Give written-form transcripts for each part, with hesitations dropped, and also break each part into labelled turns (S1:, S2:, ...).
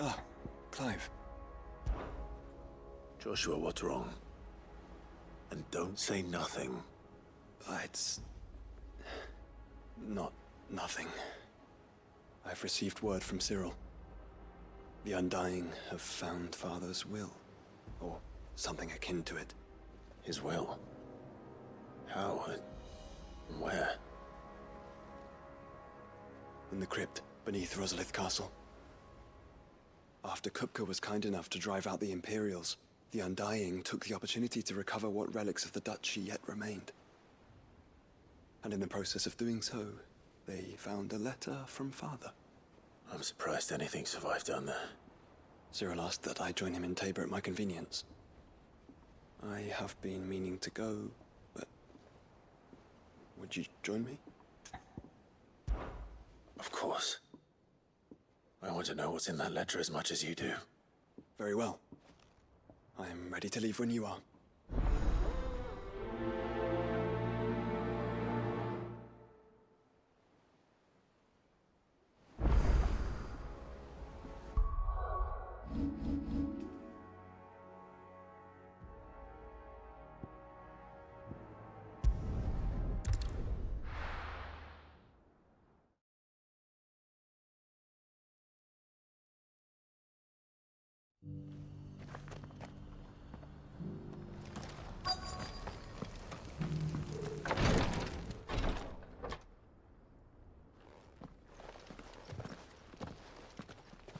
S1: Ah, Clive.
S2: Joshua, what's wrong? And don't say nothing.
S1: It's... not nothing. I've received word from Cyril. The Undying have found Father's will, or something akin to it.
S2: His will? How and where?
S1: In the crypt beneath Rosalith Castle. After Kupka was kind enough to drive out the Imperials, the Undying took the opportunity to recover what relics of the Duchy yet remained. And in the process of doing so, they found a letter from Father.
S2: I'm surprised anything survived down there.
S1: Cyril asked that I join him in Tabor at my convenience. I have been meaning to go, but... would you join me?
S2: Of course. I want to know what's in that letter as much as you do.
S1: Very well. I am ready to leave when you are.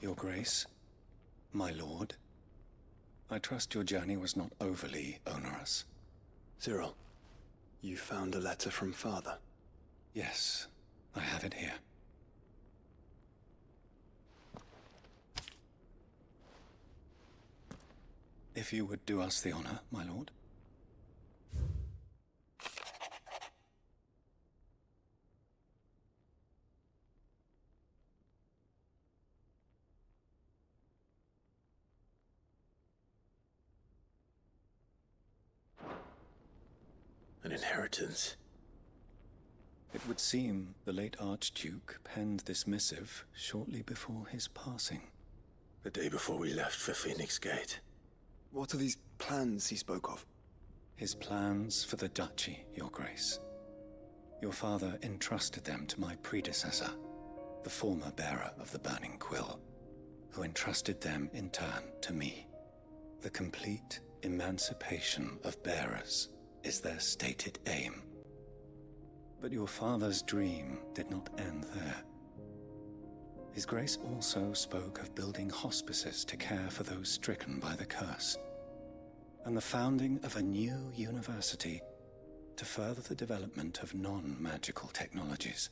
S3: Your Grace, my lord, I trust your journey was not overly onerous.
S1: Cyril, you found a letter from Father.
S3: Yes, I have it here. If you would do us the honor, my lord.
S2: An inheritance.
S3: It would seem the late Archduke penned this missive shortly before his passing.
S2: The day before we left for Phoenix Gate.
S1: What are these plans he spoke of?
S3: His plans for the Duchy, Your Grace. Your father entrusted them to my predecessor, the former bearer of the Burning Quill, who entrusted them in turn to me. The complete emancipation of bearers is their stated aim. But your father's dream did not end there. His Grace also spoke of building hospices to care for those stricken by the curse, and the founding of a new university to further the development of non-magical technologies.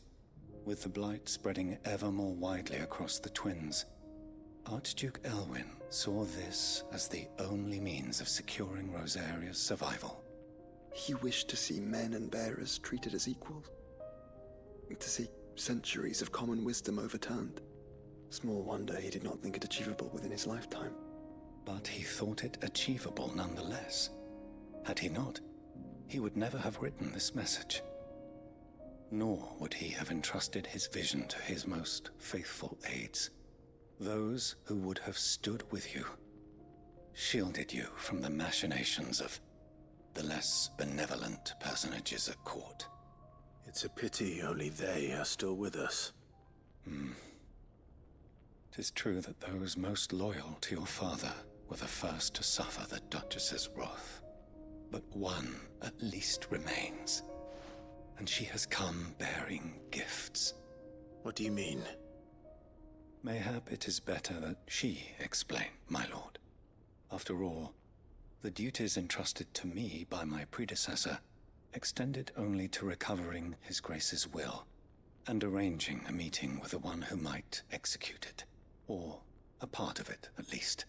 S3: With the blight spreading ever more widely across the twins, Archduke Elwyn saw this as the only means of securing Rosaria's survival.
S1: He wished to see men and bearers treated as equals. To see centuries of common wisdom overturned. Small wonder he did not think it achievable within his lifetime.
S3: But he thought it achievable nonetheless. Had he not, he would never have written this message. Nor would he have entrusted his vision to his most faithful aides. Those who would have stood with you, shielded you from the machinations of the less benevolent personages at court.
S2: It's a pity only they are still with us.
S3: 'Tis true that those most loyal to your father were the first to suffer the Duchess's wrath. But one at least remains, and she has come bearing gifts.
S2: What do you mean?
S3: Mayhap it is better that she explain, my lord. After all, the duties entrusted to me by my predecessor extended only to recovering His Grace's will and arranging a meeting with the one who might execute it, or a part of it at least.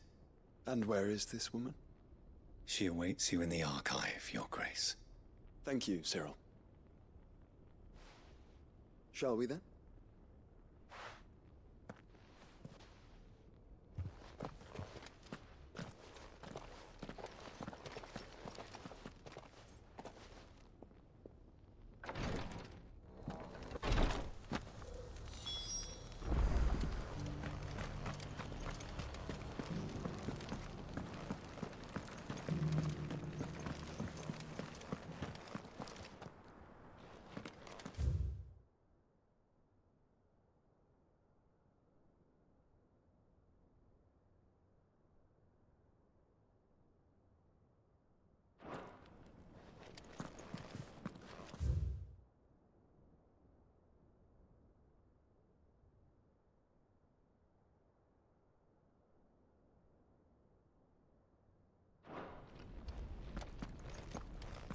S1: And where is this woman?
S3: She awaits you in the archive, Your Grace.
S1: Thank you, Cyril. Shall we then?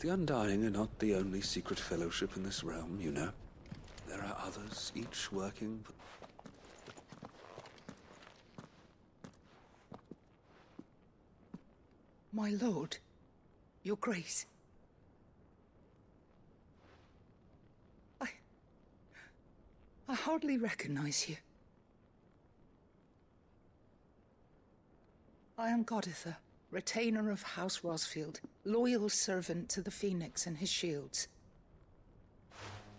S4: The Undying are not the only secret fellowship in this realm, you know. There are others, each working...
S5: My lord, your grace. I hardly recognize you. I am Goditha, retainer of House Rosfield, loyal servant to the Phoenix and his shields.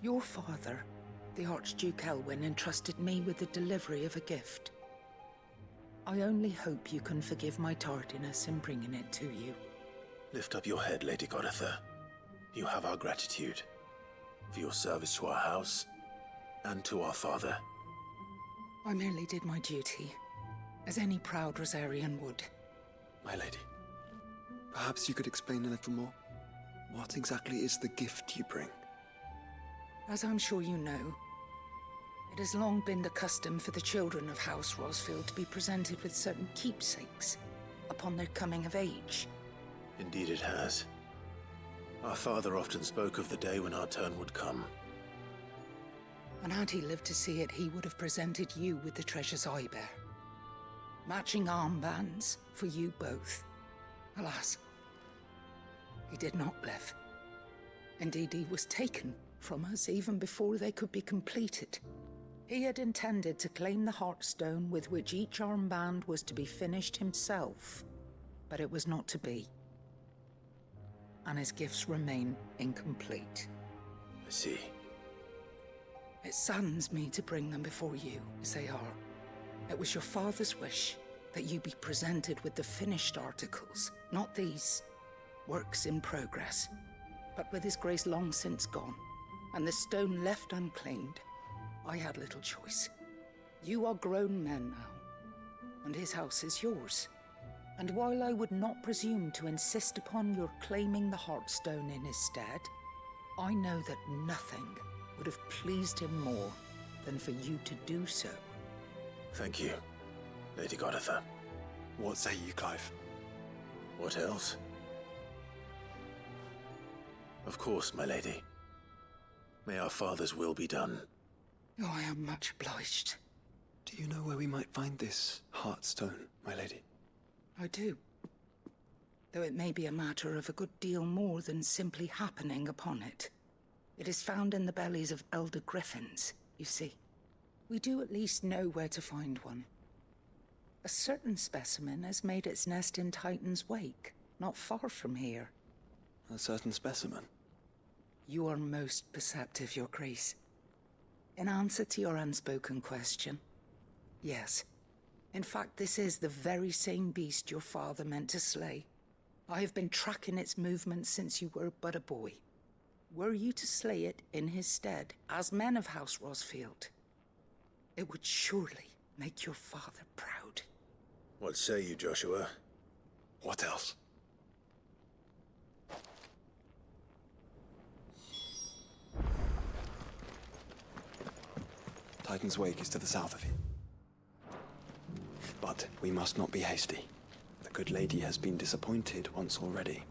S5: Your father, the Archduke Elwyn, entrusted me with the delivery of a gift. I only hope you can forgive my tardiness in bringing it to you.
S2: Lift up your head, Lady Goditha. You have our gratitude for your service to our house and to our father.
S5: I merely did my duty, as any proud Rosarian would.
S1: My lady, perhaps you could explain a little more? What exactly is the gift you bring?
S5: As I'm sure you know, it has long been the custom for the children of House Rosfield to be presented with certain keepsakes upon their coming of age.
S2: Indeed it has. Our father often spoke of the day when our turn would come.
S5: And had he lived to see it, he would have presented you with the treasures I bear. Matching armbands for you both. Alas, he did not live. Indeed, he was taken from us even before they could be completed. He had intended to claim the Heartstone with which each armband was to be finished himself, but it was not to be. And his gifts remain incomplete.
S2: I see.
S5: It saddens me to bring them before you, as they are. It was your father's wish that you be presented with the finished articles, not these works in progress. But with his grace long since gone, and the stone left unclaimed, I had little choice. You are grown men now, and his house is yours. And while I would not presume to insist upon your claiming the Heartstone in his stead, I know that nothing would have pleased him more than for you to do so.
S2: Thank you, Lady Goditha.
S1: What say you, Clive?
S2: What else? Of course, my lady. May our father's will be done.
S5: Oh, I am much obliged.
S1: Do you know where we might find this Heartstone, my lady?
S5: I do. Though it may be a matter of a good deal more than simply happening upon it. It is found in the bellies of elder griffins, you see. We do at least know where to find one. A certain specimen has made its nest in Titan's Wake, not far from here.
S1: A certain specimen?
S5: You are most perceptive, Your Grace. In answer to your unspoken question, yes. In fact, this is the very same beast your father meant to slay. I have been tracking its movements since you were but a boy. Were you to slay it in his stead, as men of House Rosfield, it would surely make your father proud.
S2: What say you, Joshua?
S1: What else? Titan's Wake is to the south of you. But we must not be hasty. The good lady has been disappointed once already.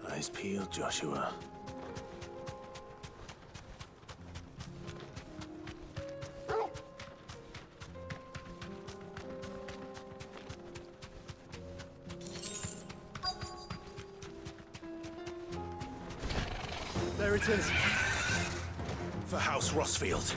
S2: Eyes peeled, Joshua.
S5: There it is.
S2: For House Rosfield.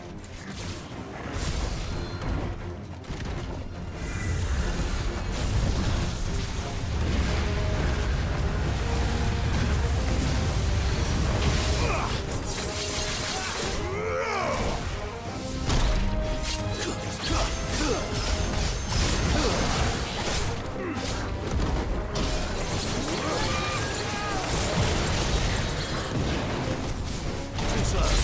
S2: Too slow.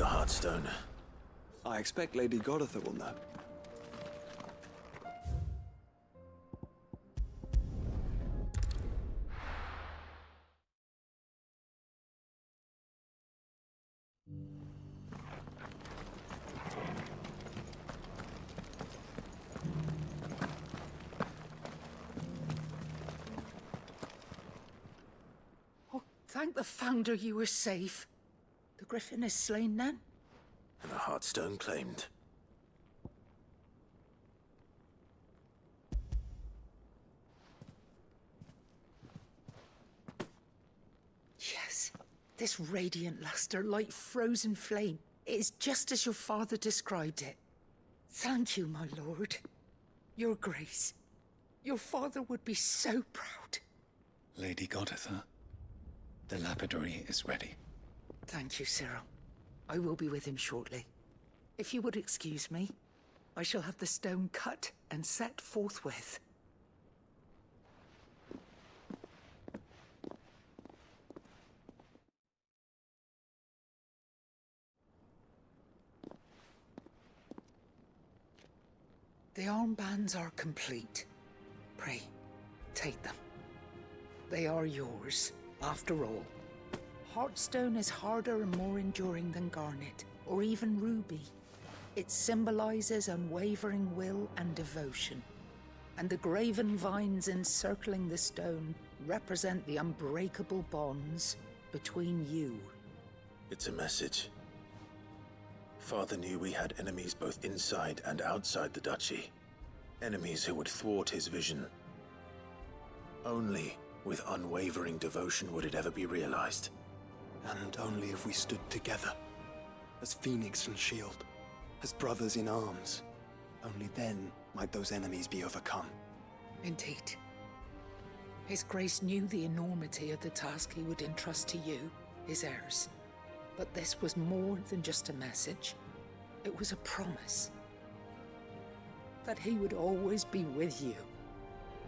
S2: Heartstone?
S1: I expect Lady Goditha will know.
S5: Oh, thank the Founder you were safe. The Griffin is slain then?
S2: And the Heartstone claimed.
S5: Yes. This radiant luster, like frozen flame. It is just as your father described it. Thank you, my lord. Your grace. Your father would be so proud.
S3: Lady Goditha, the lapidary is ready.
S5: Thank you, Cyril. I will be with him shortly. If you would excuse me, I shall have the stone cut and set forthwith. The armbands are complete. Pray, take them. They are yours, after all. Heartstone is harder and more enduring than garnet, or even ruby. It symbolizes unwavering will and devotion. And the graven vines encircling the stone represent the unbreakable bonds between you.
S2: It's a message. Father knew we had enemies both inside and outside the duchy. Enemies who would thwart his vision. Only with unwavering devotion would it ever be realized.
S1: And only if we stood together, as Phoenix and Shield, as brothers in arms, only then might those enemies be overcome.
S5: Indeed. His Grace knew the enormity of the task he would entrust to you, his heirs. But this was more than just a message. It was a promise. That he would always be with you.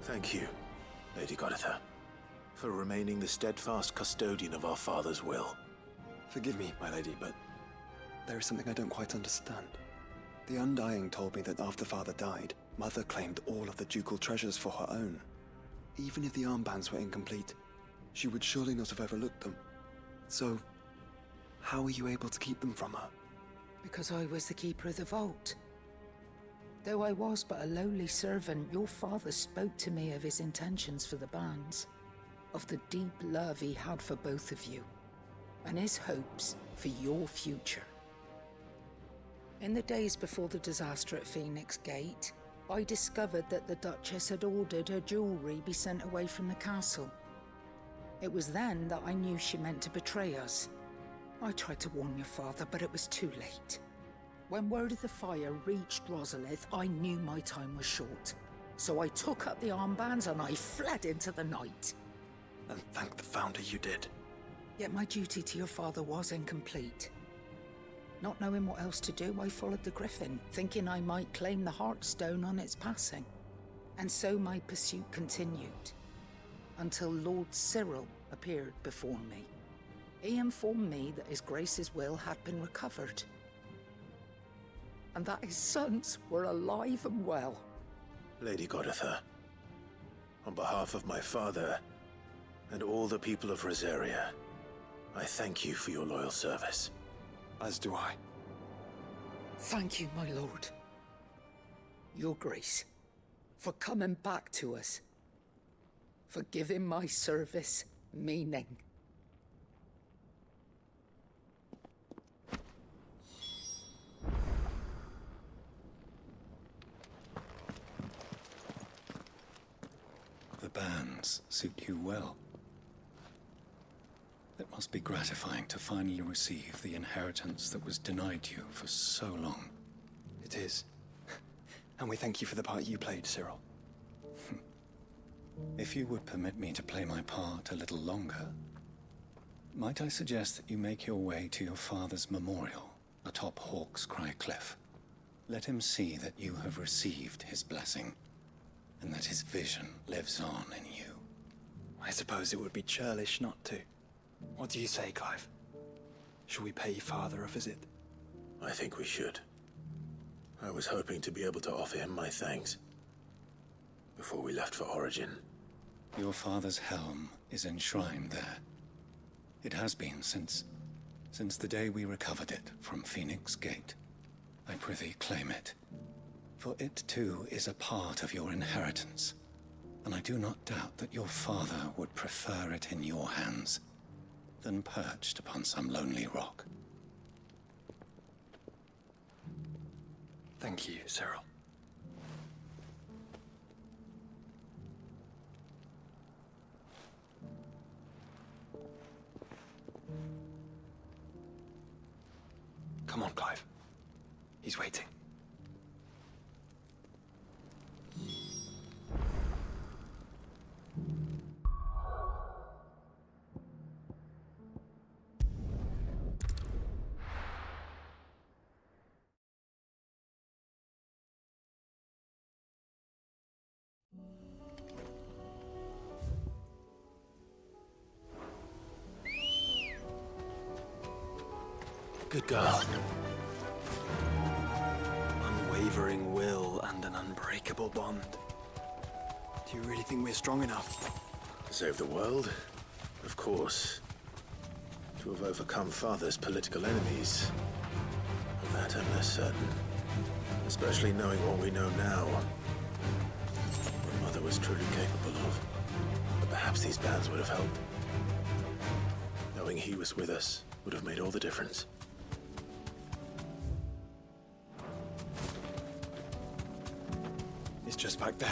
S2: Thank you, Lady Goditha, for remaining the steadfast custodian of our father's will.
S1: Forgive me, my lady, but there is something I don't quite understand. The Undying told me that after Father died, Mother claimed all of the ducal treasures for her own. Even if the armbands were incomplete, she would surely not have overlooked them. So, how were you able to keep them from her?
S5: Because I was the keeper of the vault. Though I was but a lowly servant, your father spoke to me of his intentions for the bands, of the deep love he had for both of you, and his hopes for your future. In the days before the disaster at Phoenix Gate, I discovered that the Duchess had ordered her jewelry be sent away from the castle. It was then that I knew she meant to betray us. I tried to warn your father, but it was too late. When word of the fire reached Rosalith, I knew my time was short. So I took up the armbands and I fled into the night.
S1: And thank the Founder you did.
S5: Yet my duty to your father was incomplete. Not knowing what else to do, I followed the Griffin, thinking I might claim the Heartstone on its passing. And so my pursuit continued, until Lord Cyril appeared before me. He informed me that His Grace's will had been recovered, and that his sons were alive and well.
S2: Lady Goditha, on behalf of my father and all the people of Rosaria, I thank you for your loyal service.
S1: As do I.
S5: Thank you, my lord. Your Grace, for coming back to us, for giving my service meaning.
S3: The bands suit you well. It must be gratifying to finally receive the inheritance that was denied you for so long.
S1: It is. And we thank you for the part you played, Cyril.
S3: If you would permit me to play my part a little longer, might I suggest that you make your way to your father's memorial atop Hawk's Cry Cliff? Let him see that you have received his blessing, and that his vision lives on in you.
S1: I suppose it would be churlish not to. What do you say, Clive? Shall we pay Father a visit?
S2: I think we should. I was hoping to be able to offer him my thanks before we left for Origin.
S3: Your father's helm is enshrined there. It has been since the day we recovered it from Phoenix Gate. I prithee claim it, for it too is a part of your inheritance, and I do not doubt that your father would prefer it in your hands than perched upon some lonely rock.
S1: Thank you, Cyril. Come on, Clive. He's waiting.
S2: Good girl.
S1: Unwavering will and an unbreakable bond. Do you really think we're strong enough?
S2: To save the world? Of course. To have overcome Father's political enemies? Of that I'm less certain. Especially knowing what we know now. What Mother was truly capable of. But perhaps these bands would have helped. Knowing he was with us would have made all the difference.
S1: It's just back there.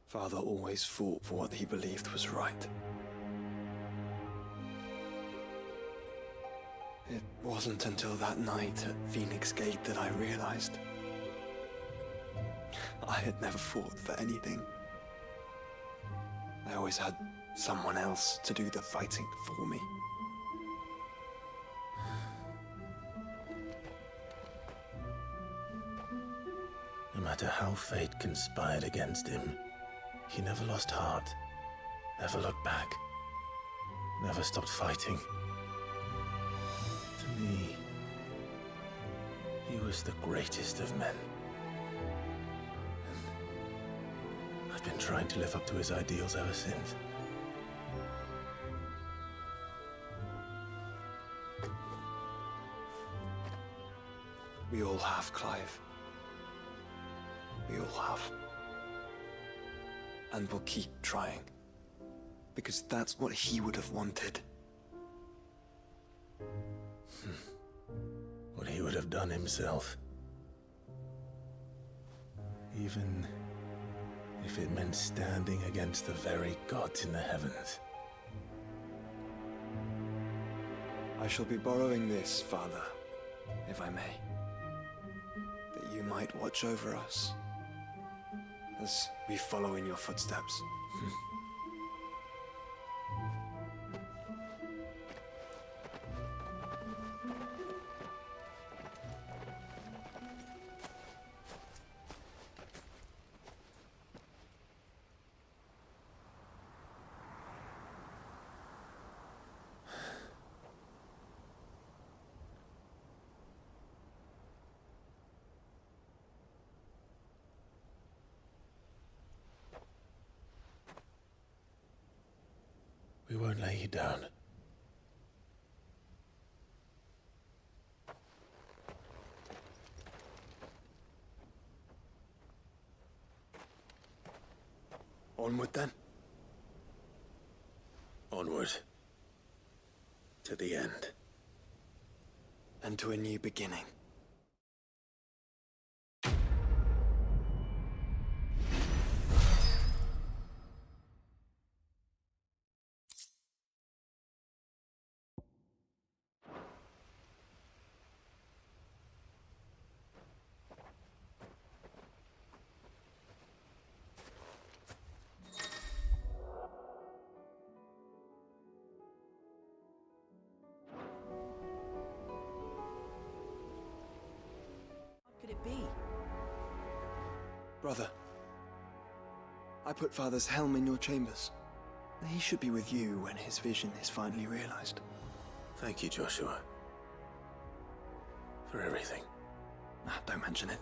S1: Father always fought for what he believed was right. It wasn't until that night at Phoenix Gate that I realized I had never fought for anything. I always had someone else to do the fighting for me.
S2: No matter how fate conspired against him, he never lost heart, never looked back, never stopped fighting. To me, he was the greatest of men. And I've been trying to live up to his ideals ever since.
S1: We all have, Clive. We all have. And we'll keep trying. Because that's what he would have wanted.
S2: What he would have done himself. Even if it meant standing against the very gods in the heavens.
S1: I shall be borrowing this, Father, if I may. That you might watch over us as we follow in your footsteps.
S2: We won't lay you down.
S1: Onward then.
S2: Onward. To the end.
S1: And to a new beginning. Brother, I put Father's helm in your chambers. He should be with you when his vision is finally realized.
S2: Thank you, Joshua. For everything.
S1: Don't mention it.